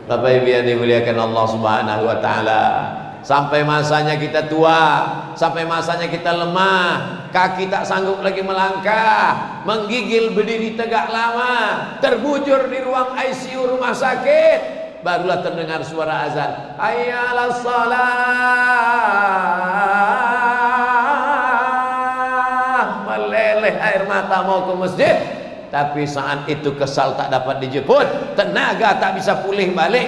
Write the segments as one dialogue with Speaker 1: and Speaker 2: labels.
Speaker 1: Bapak Ibu yang dimuliakan Allah Subhanahu wa taala, sampai masanya kita tua, sampai masanya kita lemah, kaki tak sanggup lagi melangkah, menggigil berdiri tegak lama, terbujur di ruang ICU rumah sakit, barulah terdengar suara azan, hayya 'alas shalah, meleleh air mata mau ke masjid. Tapi saat itu kesal tak dapat dijemput, tenaga tak bisa pulih balik.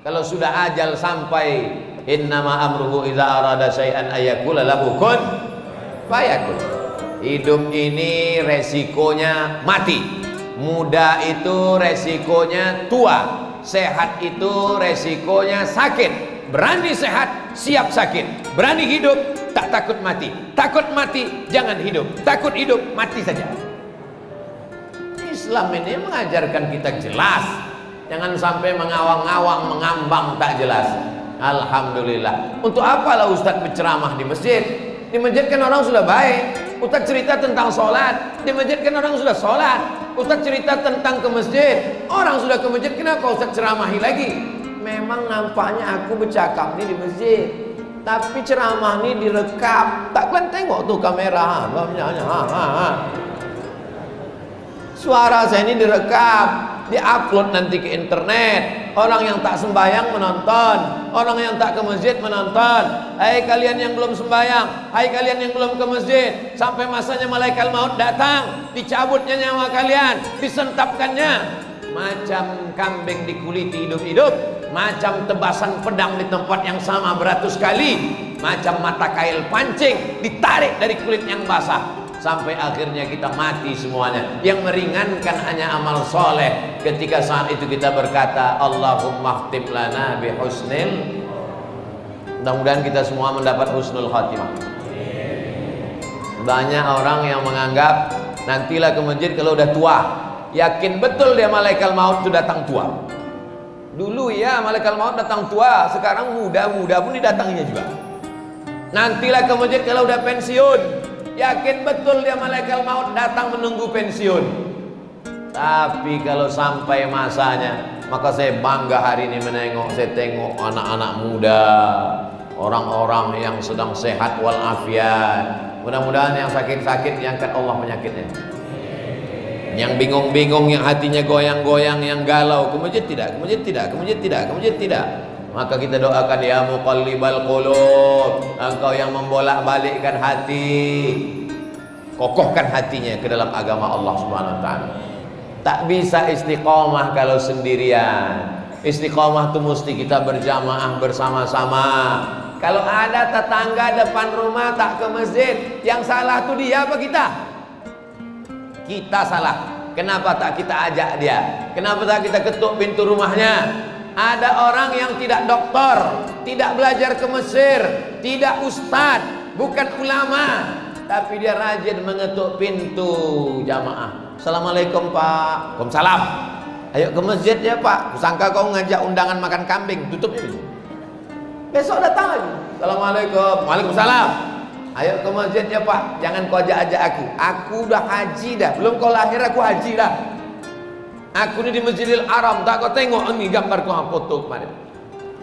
Speaker 1: Kalau sudah ajal sampai, innama amruhu idza arada syai'an ayakula lahu kun fayakun. Hidup ini resikonya mati, muda itu resikonya tua, sehat itu resikonya sakit. Berani sehat, siap sakit. Berani hidup, tak takut mati. Takut mati, jangan hidup. Takut hidup, mati saja. Islam ini mengajarkan kita jelas, jangan sampai mengawang-awang, mengambang tak jelas. Alhamdulillah. Untuk apalah Ustadz berceramah di masjid? Di masjid kan orang sudah baik. Ustadz cerita tentang sholat, di masjid kan orang sudah sholat. Ustadz cerita tentang ke masjid, orang sudah ke masjid, kenapa Ustadz ceramahi lagi? Memang nampaknya aku bercakap nih di masjid, tapi ceramah nih direkam. Tak kalian tengok tuh kamera, suara saya ini direkam, diupload nanti ke internet. Orang yang tak sembahyang menonton, orang yang tak ke masjid menonton. Hai kalian yang belum sembahyang, hai kalian yang belum ke masjid, sampai masanya malaikat maut datang, dicabutnya nyawa kalian, disentapkannya. Macam kambing dikuliti hidup-hidup, macam tebasan pedang di tempat yang sama beratus kali, macam mata kail pancing ditarik dari kulit yang basah, sampai akhirnya kita mati semuanya. Yang meringankan hanya amal soleh. Ketika saat itu kita berkata, Allahumma khtim lana bi husnil. Mudah-mudahan kita semua mendapat husnul khatimah. Banyak orang yang menganggap nantilah ke masjid kalau udah tua. Yakin betul dia malaikat maut itu datang tua. Dulu ya malaikat maut datang tua, sekarang muda-muda pun didatanginya juga. Nantilah ke masjid kalau udah pensiun. Yakin betul dia malaikat maut datang menunggu pensiun. Tapi kalau sampai masanya, maka saya bangga hari ini saya tengok anak-anak muda, orang-orang yang sedang sehat walafiat. Mudah-mudahan yang sakit-sakit diangkat Allah penyakitnya. Yang bingung-bingung, yang hatinya goyang-goyang, yang galau, ke masjid tidak, ke masjid tidak, ke masjid tidak, ke masjid tidak. Maka kita doakan, ya muqallibal qulub, engkau yang membolak-balikkan hati, kokohkan hatinya ke dalam agama Allah Subhanahu wa taala. Tak bisa istiqomah kalau sendirian. Istiqomah itu mesti kita berjamaah bersama-sama. Kalau ada tetangga depan rumah tak ke masjid, yang salah tuh dia apa kita? Kita salah. Kenapa tak kita ajak dia? Kenapa tak kita ketuk pintu rumahnya? Ada orang yang tidak doktor, tidak belajar ke Mesir, tidak ustadz, bukan ulama, tapi dia rajin mengetuk pintu jamaah. Assalamualaikum Pak. Waalaikumsalam. Ayo ke masjid ya Pak. Kusangka kau ngajak undangan makan kambing. Tutup itu. Besok datang lagi. Assalamualaikum. Waalaikumsalam. Ayo ke masjid ya Pak. Jangan kau ajak-ajak aku. Aku udah haji dah. Belum kau lahir aku haji dah. Aku ini di Masjidil Haram, tak kau tengok ini gambarku foto kemarin.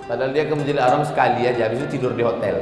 Speaker 1: Padahal dia ke Masjidil Haram sekali aja, habis itu tidur di hotel.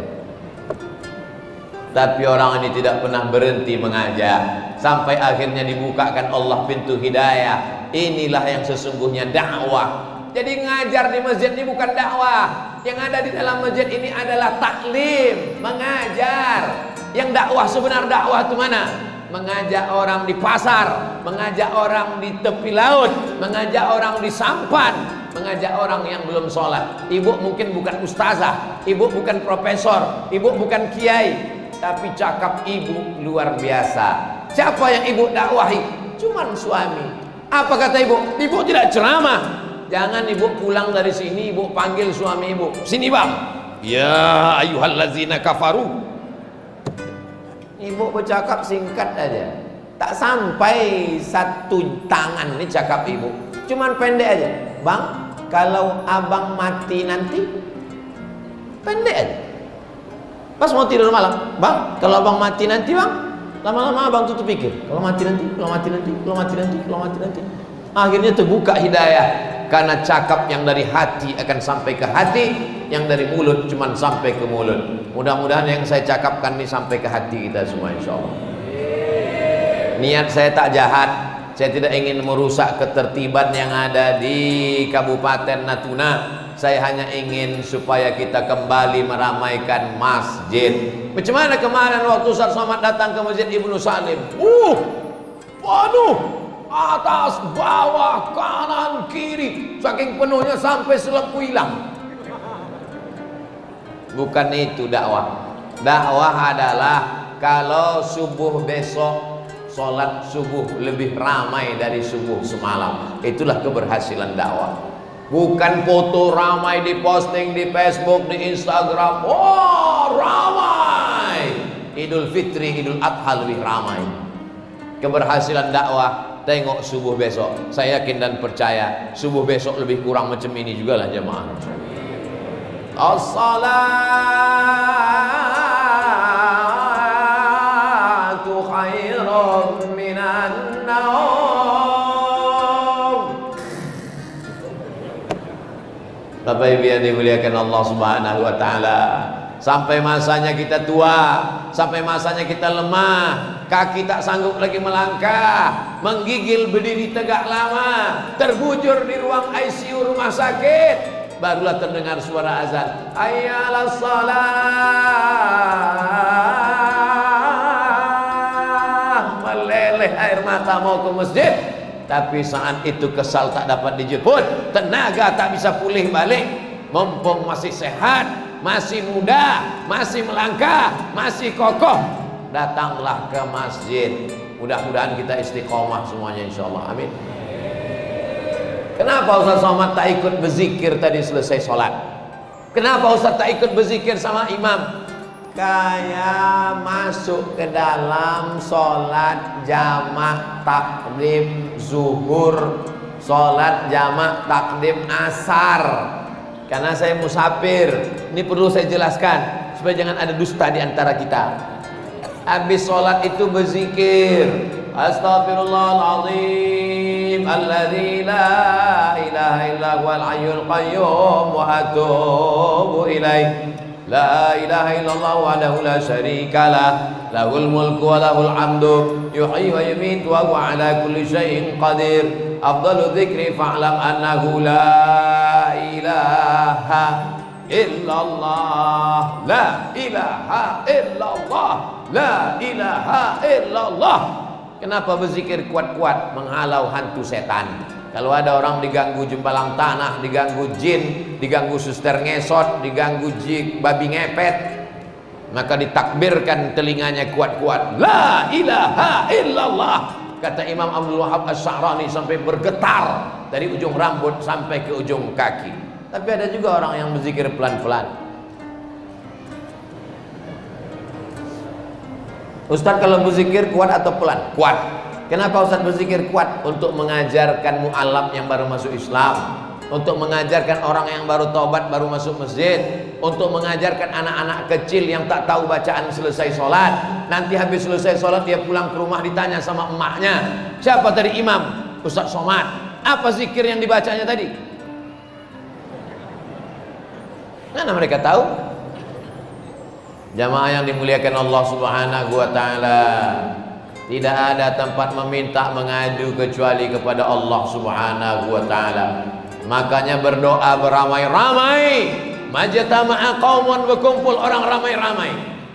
Speaker 1: Tapi orang ini tidak pernah berhenti mengajak, sampai akhirnya dibukakan Allah pintu hidayah. Inilah yang sesungguhnya dakwah. Jadi ngajar di masjid ini bukan dakwah. Yang ada di dalam masjid ini adalah taklim, mengajar. Yang dakwah sebenar dakwah itu mana? Mengajak orang di pasar, mengajak orang di tepi laut, mengajak orang di sampan, mengajak orang yang belum sholat. Ibu mungkin bukan ustazah, ibu bukan profesor, ibu bukan kiai, tapi cakap ibu luar biasa. Siapa yang ibu dakwahi? Cuman suami. Apa kata ibu? Ibu tidak ceramah. Jangan ibu pulang dari sini, ibu panggil suami ibu. Sini bang. Ya ayyuhallazina kafaru. Ibu bercakap singkat aja, tak sampai satu tangan ini cakap ibu, cuman pendek aja. Bang, kalau abang mati nanti, pendek aja. Pas mau tidur malam, bang, kalau abang mati nanti bang, lama-lama abang tutup pikir, kalau mati nanti, kalau mati nanti, kalau mati nanti, kalau mati nanti. Akhirnya terbuka hidayah, karena cakap yang dari hati akan sampai ke hati, yang dari mulut cuman sampai ke mulut. Mudah-mudahan yang saya cakapkan ini sampai ke hati kita semua, insya Allah. Niat saya tak jahat, saya tidak ingin merusak ketertiban yang ada di Kabupaten Natuna. Saya hanya ingin supaya kita kembali meramaikan masjid. Macam mana kemarin waktu Ustaz Somad datang ke Masjid Ibnu Salim? Penuh, atas, bawah, kanan, kiri, saking penuhnya sampai selempu hilang. Bukan itu dakwah. Dakwah adalah kalau subuh besok sholat subuh lebih ramai dari subuh semalam. Itulah keberhasilan dakwah. Bukan foto ramai diposting di Facebook, di Instagram. Oh, ramai. Idul Fitri, Idul Adha lebih ramai. Keberhasilan dakwah, tengok subuh besok. Saya yakin dan percaya subuh besok lebih kurang macam ini juga lah jemaah. As-salatu khairun minan naum. Bapak Ibu yang dimuliakan Allah Subhanahu wa taala, sampai masanya kita tua, sampai masanya kita lemah, kaki tak sanggup lagi melangkah, menggigil berdiri tegak lama, terbujur di ruang ICU rumah sakit, barulah terdengar suara azan, hayya 'alas shalah, meleleh air mata mau ke masjid. Tapi saat itu kesal tak dapat dijemput, tenaga tak bisa pulih balik. Mumpung masih sehat, masih muda, masih melangkah, masih kokoh, datanglah ke masjid. Mudah-mudahan kita istiqomah semuanya, insyaallah. Amin. Kenapa Ustaz Somad tak ikut berzikir tadi selesai sholat? Kenapa Ustaz tak ikut berzikir sama imam? Kayak masuk ke dalam sholat jamak takdim zuhur, sholat jamak takdim asar. Karena saya musafir, ini perlu saya jelaskan supaya jangan ada dusta di antara kita. Habis sholat itu berzikir, Astaghfirullahaladzim alladzi la ilaha illa huwal hayyul qayyum wa atubu ilaih. La ilaha illallah wahdahu la syarika lah, lahul mulku wa lahul hamdu, yuhyi wa yumiitu wa huwa ala kulli syai'in qadir. Afdalu dzikri fa'lam annahu la ilaha illallah, la ilaha illallah, la ilaha illallah. Kenapa berzikir kuat-kuat? Menghalau hantu setan. Kalau ada orang diganggu jembalang tanah, diganggu jin, diganggu suster ngesot, diganggu babi ngepet, maka ditakbirkan telinganya kuat-kuat, la ilaha illallah. Kata Imam Abdul Wahab As-Sa'rani sampai bergetar dari ujung rambut sampai ke ujung kaki. Tapi ada juga orang yang berzikir pelan-pelan. Ustaz, kalau berzikir kuat atau pelan? Kuat. Kenapa Ustaz berzikir kuat? Untuk mengajarkan mu'alaf yang baru masuk Islam, untuk mengajarkan orang yang baru taubat, baru masuk masjid, untuk mengajarkan anak-anak kecil yang tak tahu bacaan selesai sholat. Nanti habis selesai sholat dia pulang ke rumah ditanya sama emaknya, siapa tadi imam? Ustaz Somad. Apa zikir yang dibacanya tadi? Mana mereka tahu? Jamaah yang dimuliakan Allah Subhanahu wa taala, tidak ada tempat meminta mengadu kecuali kepada Allah Subhanahu wa taala. Makanya berdoa beramai-ramai. Majtama'a qaumun, berkumpul orang ramai-ramai.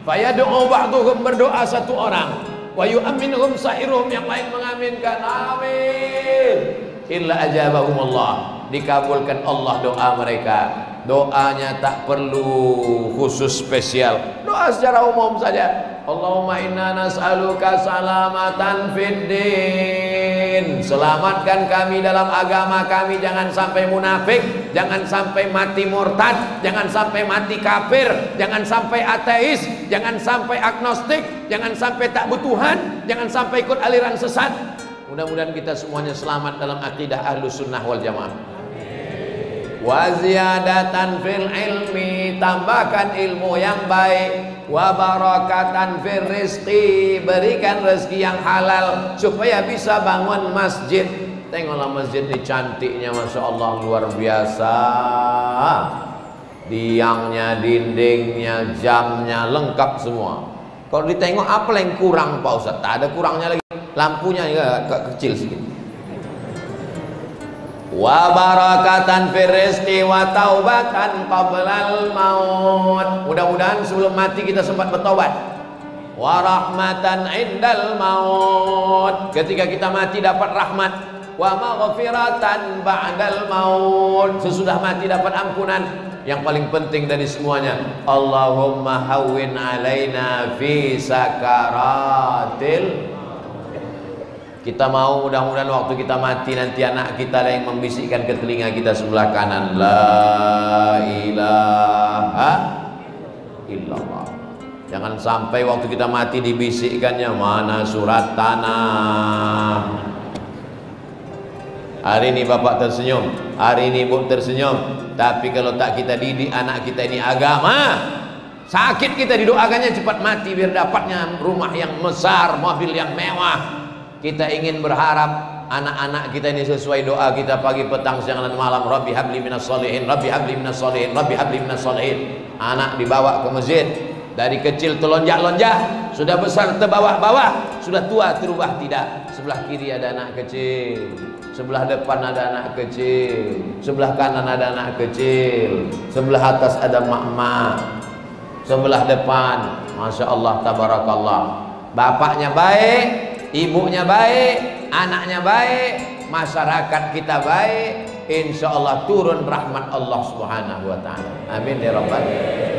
Speaker 1: Fayad'u ba'dhum, berdoa satu orang. Wa yu'minuhum sa'iruhum, yang lain mengaminkan amin. Illa ajabahumullah, dikabulkan Allah doa mereka. Doanya tak perlu khusus spesial, doa secara umum saja. Allahumma inna nas'aluka salamatan fid din, selamatkan kami dalam agama kami, jangan sampai munafik, jangan sampai mati murtad, jangan sampai mati kafir, jangan sampai ateis, jangan sampai agnostik, jangan sampai tak bertuhan, jangan sampai ikut aliran sesat. Mudah-mudahan kita semuanya selamat dalam akidah Ahlus Sunnah wal Jamaah. wa ziyadatan fil ilmi, tambahkan ilmu yang baik, wa barakatan fil rizqi, berikan rezeki yang halal supaya bisa bangun masjid. Tengoklah masjid ini cantiknya, Masya Allah, luar biasa. Tiangnya, dindingnya, jamnya, lengkap semua. Kalau ditengok apa yang kurang Pak Ustaz? Tak ada kurangnya lagi. Lampunya juga agak kecil sedikit. Wa barakatan fir rizqi wa taubatan qablal maut. Mudah-mudahan sebelum mati kita sempat bertobat. Wa rahmatan indal maut. Ketika kita mati dapat rahmat. Wa maghfiratan ba'dal maut. Sesudah mati dapat ampunan. Yang paling penting dari semuanya, Allahumma hawwin alaina fi sakaratil. Kita mau mudah-mudahan waktu kita mati nanti anak kita yang membisikkan ke telinga kita sebelah kanan, la ilaha illallah. Jangan sampai waktu kita mati dibisikkannya, mana surat tanah. Hari ini bapak tersenyum, hari ini ibu tersenyum, tapi kalau tak kita didik anak kita ini agama, sakit kita didoakannya cepat mati biar dapatnya rumah yang besar, mobil yang mewah. Kita ingin berharap anak-anak kita ini sesuai doa kita pagi, petang, siang dan malam, Rabbi habli minas sholihin, Rabbi habli minas sholihin, Rabbi habli minas sholihin. Anak dibawa ke masjid, dari kecil telonjak-lonjak, sudah besar terbawah-bawah, sudah tua terubah tidak. Sebelah kiri ada anak kecil, sebelah depan ada anak kecil, sebelah kanan ada anak kecil, sebelah atas ada mak-mak, sebelah depan, Masya Allah, tabarakallah. Bapaknya baik, ibunya baik, anaknya baik, masyarakat kita baik, insya Allah turun rahmat Allah Subhanahu wa ta'ala. Amin ya rabbal alamin.